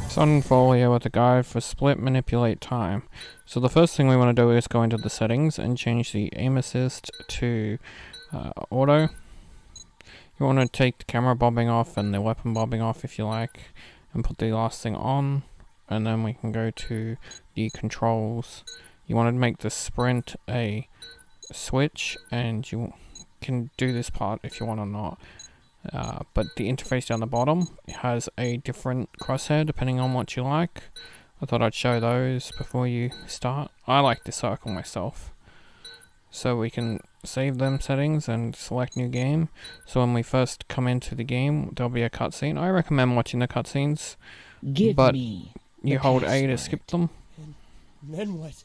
Sunfall here with a guide for split manipulate time. So the first thing we want to do is go into the settings and change the aim assist to auto. You want to take the camera bobbing off and the weapon bobbing off if you like, and put the last thing on, and then we can go to the controls. You want to make the sprint a switch, and you can do this part if you want or not. But the interface down the bottom has a different crosshair depending on what you like. I thought I'd show those before you start. I like the circle myself. So we can save them settings and select new game. So when we first come into the game, there'll be a cutscene. I recommend watching the cutscenes, but you hold A to skip them. And then what?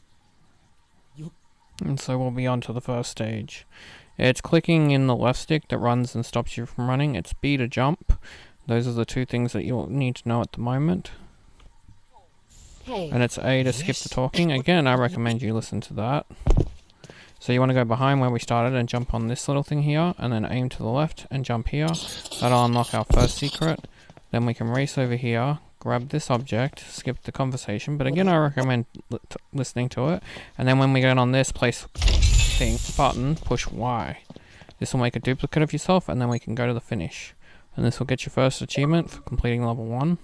And so we'll be on to the first stage. It's clicking in the left stick that runs and stops you from running. It's B to jump. Those are the two things that you'll need to know at the moment. And it's A to skip the talking. Again, I recommend you listen to that. So you want to go behind where we started and jump on this little thing here, and then aim to the left and jump here. That'll unlock our first secret. Then we can race over here, grab this object, skip the conversation, but again I recommend listening to it. And then when we get on this place button, push Y. This will make a duplicate of yourself, and then we can go to the finish. And this will get your first achievement for completing level 1.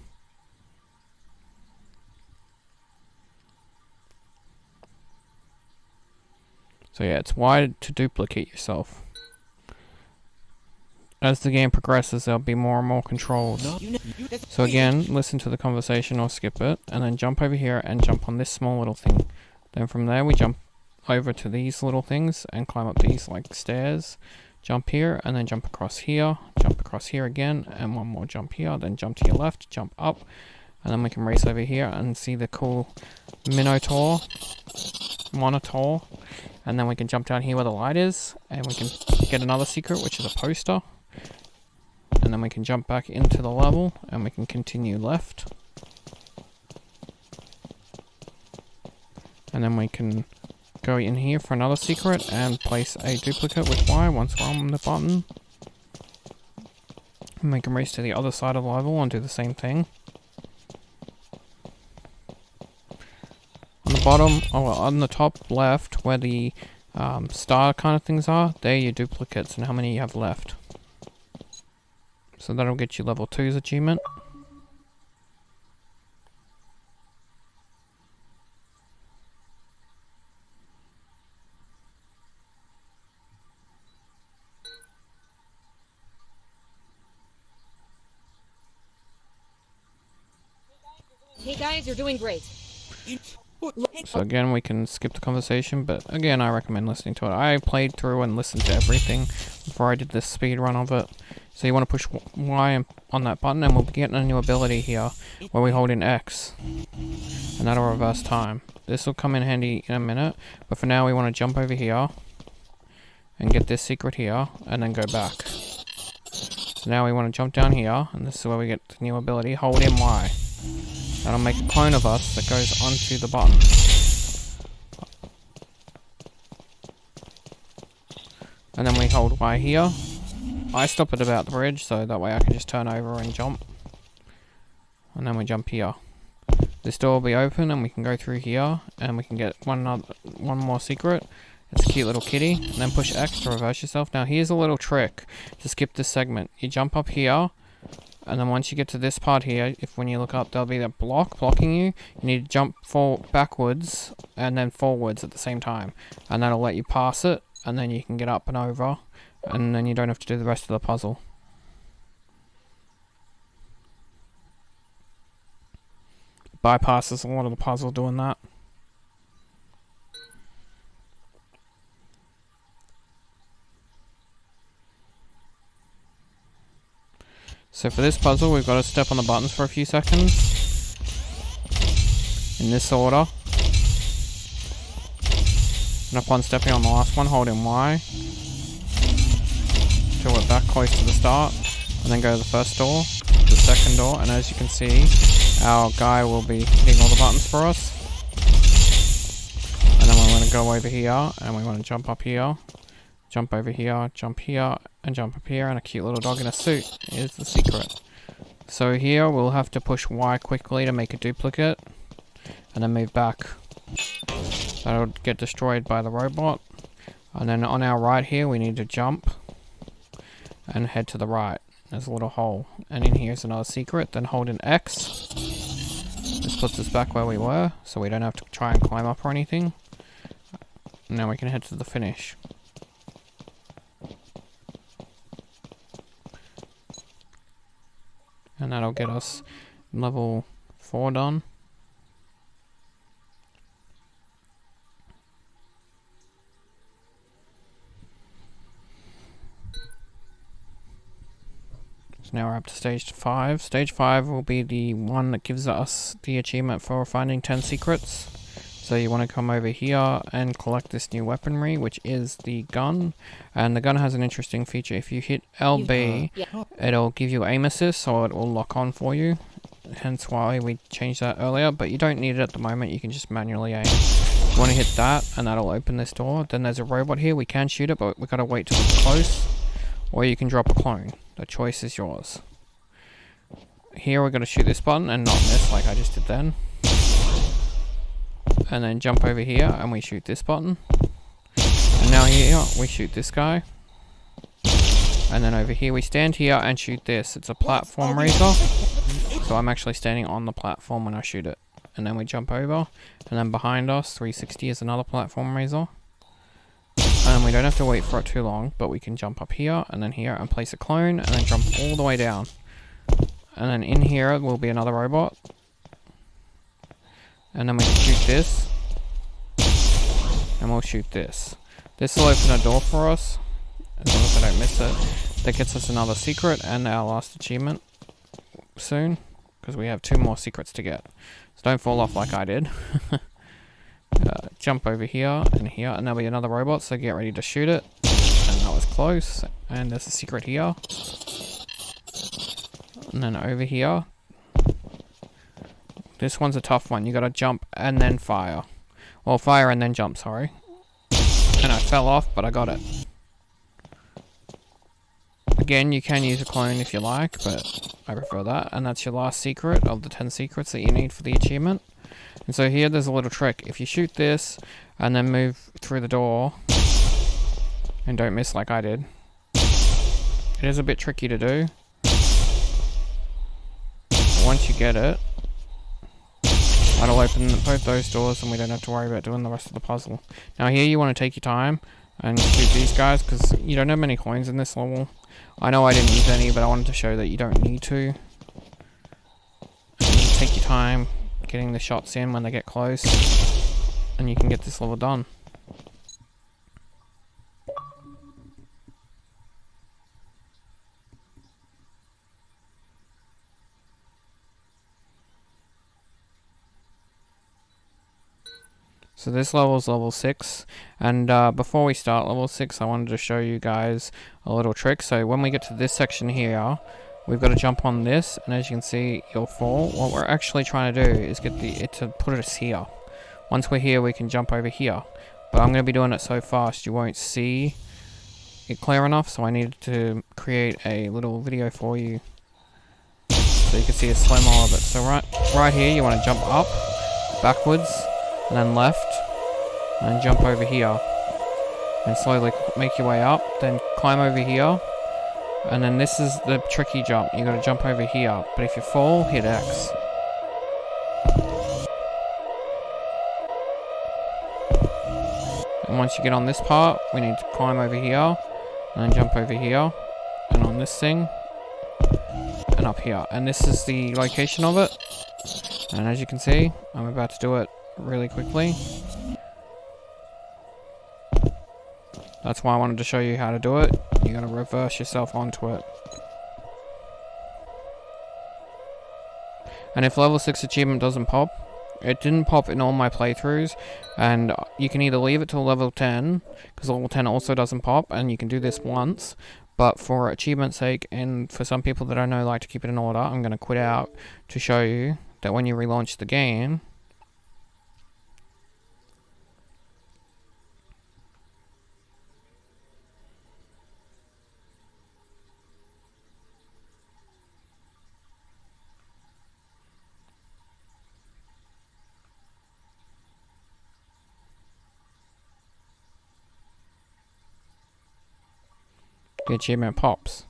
So yeah, it's Y to duplicate yourself. As the game progresses, there'll be more and more controls. So again, listen to the conversation or skip it, and then jump over here and jump on this small little thing. Then from there we jump over to these little things and climb up these like stairs. Jump here, and then jump across here again, and one more jump here, then jump to your left, jump up, and then we can race over here and see the cool monitor, and then we can jump down here where the light is, and we can get another secret, which is a poster, and then we can jump back into the level, and we can continue left, and then we can go in here for another secret and place a duplicate with Y once we're on the button. And we can race to the other side of the level and do the same thing. On the bottom, on the top left, where the star kind of things are, they're your duplicates and how many you have left. So that'll get you level 2's achievement. Hey guys, you're doing great. So again, we can skip the conversation, but again, I recommend listening to it. I played through and listened to everything before I did this speed run of it. So you want to push Y on that button, and we'll be getting a new ability here where we hold in X, and that'll reverse time. This will come in handy in a minute, but for now we want to jump over here and get this secret here, and then go back. So now we want to jump down here, and this is where we get the new ability. Hold in Y. That'll make a clone of us that goes onto the button. And then we hold Y here. I stop at about the bridge, so that way I can just turn over and jump. And then we jump here. This door will be open, and we can go through here, and we can get one more secret. It's a cute little kitty. And then push X to reverse yourself. Now here's a little trick to skip this segment. You jump up here, and then once you get to this part here, when you look up, there'll be that blocking you. You need to jump backwards and then forwards at the same time. And that'll let you pass it, and then you can get up and over, and then you don't have to do the rest of the puzzle. Bypasses a lot of the puzzle doing that. So for this puzzle, we've got to step on the buttons for a few seconds, in this order. And upon stepping on the last one, hold in Y, till we're back close to the start, and then go to the first door, the second door, and as you can see, our guy will be hitting all the buttons for us. And then we're going to go over here, and we want to jump up here, jump over here, jump here, and jump up here, and a cute little dog in a suit is the secret. So here we'll have to push Y quickly to make a duplicate, and then move back. That'll get destroyed by the robot. And then on our right here we need to jump and head to the right. There's a little hole, and in here is another secret. Then hold an X. This puts us back where we were, so we don't have to try and climb up or anything. Now we can head to the finish. And that'll get us level 4 done. So now we're up to stage 5. Stage 5 will be the one that gives us the achievement for finding 10 secrets. So you want to come over here and collect this new weaponry, which is the gun. And the gun has an interesting feature. If you hit LB, it'll give you aim assist, so it will lock on for you. Hence why we changed that earlier, but you don't need it at the moment. You can just manually aim. You want to hit that, and that'll open this door. Then there's a robot here. We can shoot it, but we gotta wait till it's close. Or you can drop a clone. The choice is yours. Here we're gonna shoot this button and not miss like I just did then. And then jump over here and we shoot this button. And now here we shoot this guy. And then over here we stand here and shoot this. It's a platform raiser. So I'm actually standing on the platform when I shoot it. And then we jump over. And then behind us, 360 is another platform raiser. And we don't have to wait for it too long, but we can jump up here and then here and place a clone and then jump all the way down. And then in here will be another robot. And then we can shoot this. And we'll shoot this. This will open a door for us, as long as I don't miss it. That gets us another secret and our last achievement soon, because we have 2 more secrets to get. So don't fall off like I did. Jump over here, and there'll be another robot, so get ready to shoot it. And that was close. And there's a secret here. And then over here. This one's a tough one. You gotta jump and then fire. Well, fire and then jump, sorry. And I fell off, but I got it. Again, you can use a clone if you like, but I prefer that. And that's your last secret of the 10 secrets that you need for the achievement. And so here there's a little trick. If you shoot this and then move through the door and don't miss like I did, it is a bit tricky to do. But once you get it, that'll open both those doors and we don't have to worry about doing the rest of the puzzle. Now here you want to take your time and shoot these guys because you don't have many coins in this level. I know I didn't use any, but I wanted to show that you don't need to. And just take your time getting the shots in when they get close and you can get this level done. So this level is level 6, and before we start level 6 I wanted to show you guys a little trick. So when we get to this section here, we've got to jump on this, and as you can see you'll fall. What we're actually trying to do is get it to put us here. Once we're here we can jump over here, but I'm going to be doing it so fast you won't see it clear enough, so I needed to create a little video for you so you can see a slow-mo of it. So right here you want to jump up, backwards, and then left, and jump over here, and slowly make your way up, then climb over here, and then this is the tricky jump. You gotta jump over here, but if you fall, hit X. And once you get on this part, we need to climb over here, and then jump over here, and on this thing, and up here. And this is the location of it, and as you can see, I'm about to do it really quickly. That's why I wanted to show you how to do it. You gotta reverse yourself onto it. And if level 6 achievement doesn't pop, it didn't pop in all my playthroughs, and you can either leave it till level 10, because level 10 also doesn't pop, and you can do this once, but for achievement's sake, and for some people that I know like to keep it in order, I'm gonna quit out to show you that when you relaunch the game, the achievement pops.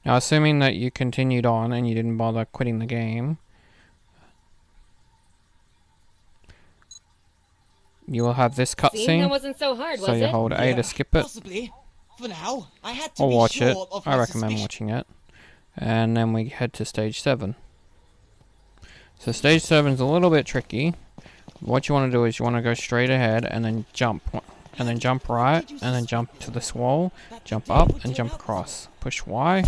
Now, assuming that you continued on and you didn't bother quitting the game, you will have this See, that cutscene. wasn't so hard, So was you it? hold A to skip it, Possibly. For now, I had to or be watch sure it. of I my recommend suspicion. watching it. And then we head to stage 7. So stage 7 is a little bit tricky. What you want to do is you want to go straight ahead and then jump. And then jump right, and then jump to this wall, jump up, and jump across. Push Y,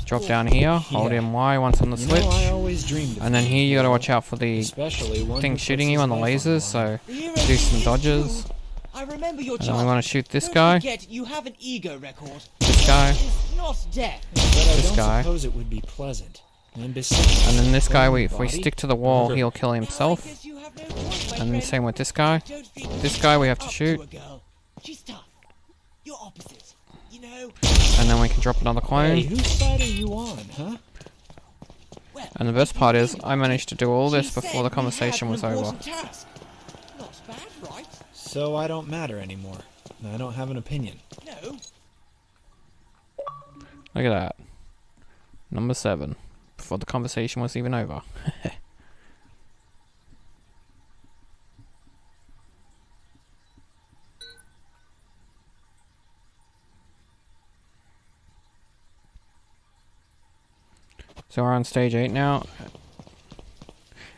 drop down here, hold in Y once on the switch. I always dreamed of And then here you gotta watch out for the especially one thing who shooting puts you his on the life lasers, line. so do some dodges. I remember your And then we child. want to shoot this Don't guy, forget, you have an ego record. this guy, It's not dead. But I this don't guy. suppose it would be pleasant. And besides, and then this guy, bony if we body, stick to the wall, burger. he'll kill I himself. guess you have no choice, my And then friend. same with this guy. Don't think This guy we have to up shoot. a girl. She's tough. You're opposite. You know. And then we can drop another Hey, clone. whose side are you on, huh? Well, And the best part is, I managed to do all this she before said the we had conversation an was over. important task. Not bad, right? So I don't matter anymore. I don't have an opinion. No. Look at that. Number 7. Before the conversation was even over. So we're on stage 8 now.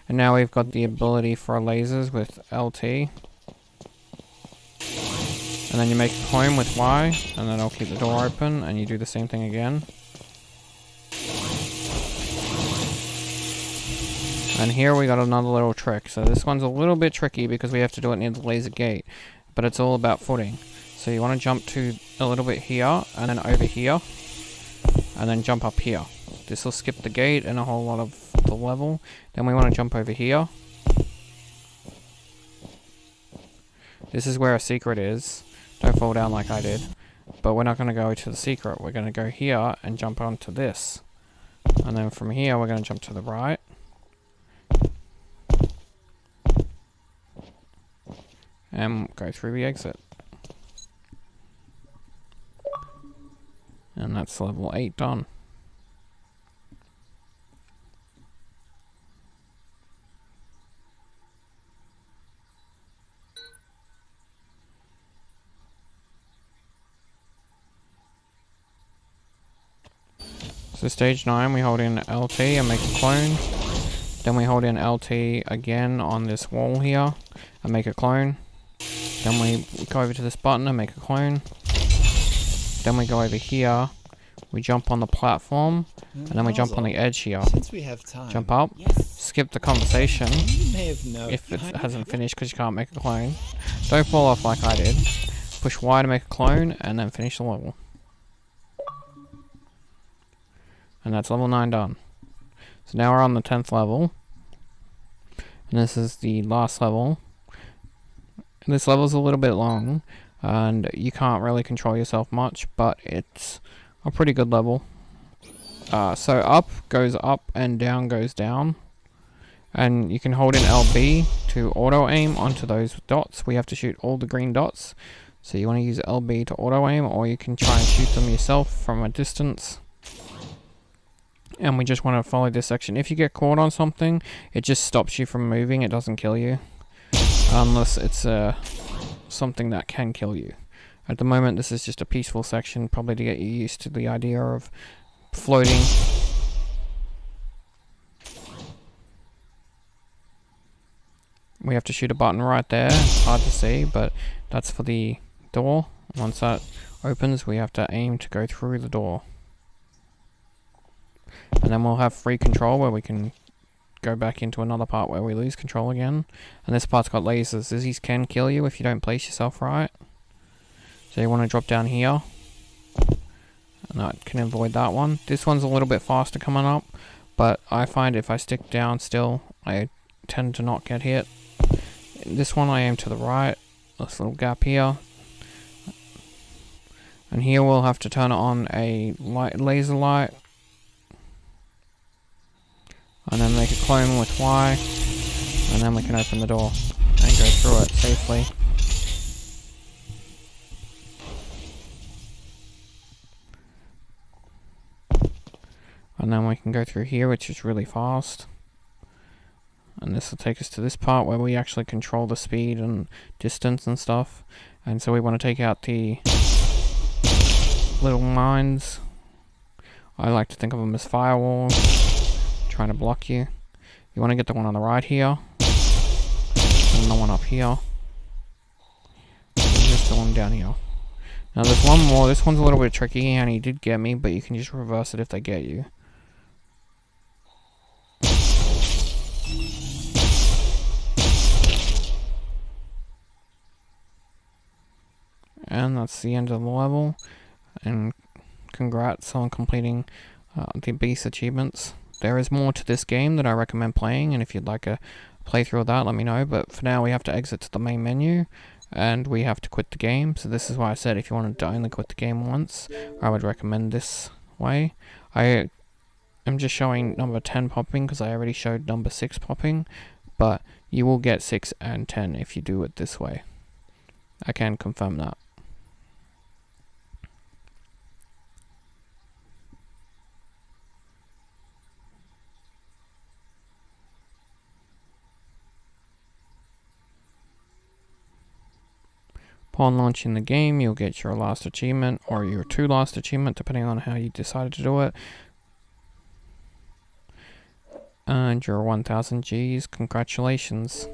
And now we've got the ability for lasers with LT. And then you make a clone with Y, and then it'll keep the door open, and you do the same thing again. And here we got another little trick. So this one's a little bit tricky because we have to do it near the laser gate. But it's all about footing. So you want to jump to a little bit here, and then over here. And then jump up here. This will skip the gate and a whole lot of the level. Then we want to jump over here. This is where a secret is. Don't fall down like I did. But we're not going to go to the secret. We're going to go here and jump onto this. And then from here we're going to jump to the right. And go through the exit. And that's level 8 done. So stage 9 we hold in LT and make a clone. Then we hold in LT again on this wall here and make a clone. Then we go over to this button and make a clone. Then we go over here, we jump on the platform, and then we jump on the edge here. Since we have time, Jump up, Yes. skip the conversation you may have noticed. if it hasn't finished because you can't make a clone. Don't fall off like I did. Push Y to make a clone, and then finish the level. And that's level 9 done. So now we're on the 10th level. And this is the last level. And this level's a little bit long. And you can't really control yourself much. But it's a pretty good level. So up goes up and down goes down. And you can hold in LB to auto aim onto those dots. We have to shoot all the green dots. So you want to use LB to auto aim. Or you can try and shoot them yourself from a distance. And we just want to follow this section. If you get caught on something, it just stops you from moving. It doesn't kill you. Unless it's something that can kill you. At the moment, this is just a peaceful section, probably to get you used to the idea of floating. We have to shoot a button right there. It's hard to see, but that's for the door. Once that opens, we have to aim to go through the door. And then we'll have free control where we can go back into another part where we lose control again. And this part's got lasers. These can kill you if you don't place yourself right. So you want to drop down here. And that can avoid that one. This one's a little bit faster coming up. But I find if I stick down still, I tend to not get hit. This one I aim to the right. This little gap here. And here we'll have to turn on a laser light. And then make a clone with Y, and then we can open the door and go through it safely. And then we can go through here, which is really fast. And this will take us to this part where we actually control the speed and distance and stuff. And so we want to take out the little mines. I like to think of them as firewalls, trying to block you. You want to get the one on the right here, and the one up here, and just the one down here. Now there's one more. This one's a little bit tricky, and he did get me, but you can just reverse it if they get you. And that's the end of the level, and congrats on completing the beast achievements. There is more to this game that I recommend playing, and if you'd like a playthrough of that, let me know. But for now, we have to exit to the main menu, and we have to quit the game. So this is why I said if you wanted to only quit the game once, I would recommend this way. I am just showing number 10 popping because I already showed number 6 popping, but you will get 6 and 10 if you do it this way. I can confirm that. Upon launching the game, you'll get your last achievement or your 2 last achievement, depending on how you decided to do it. And your 1000 Gs, congratulations.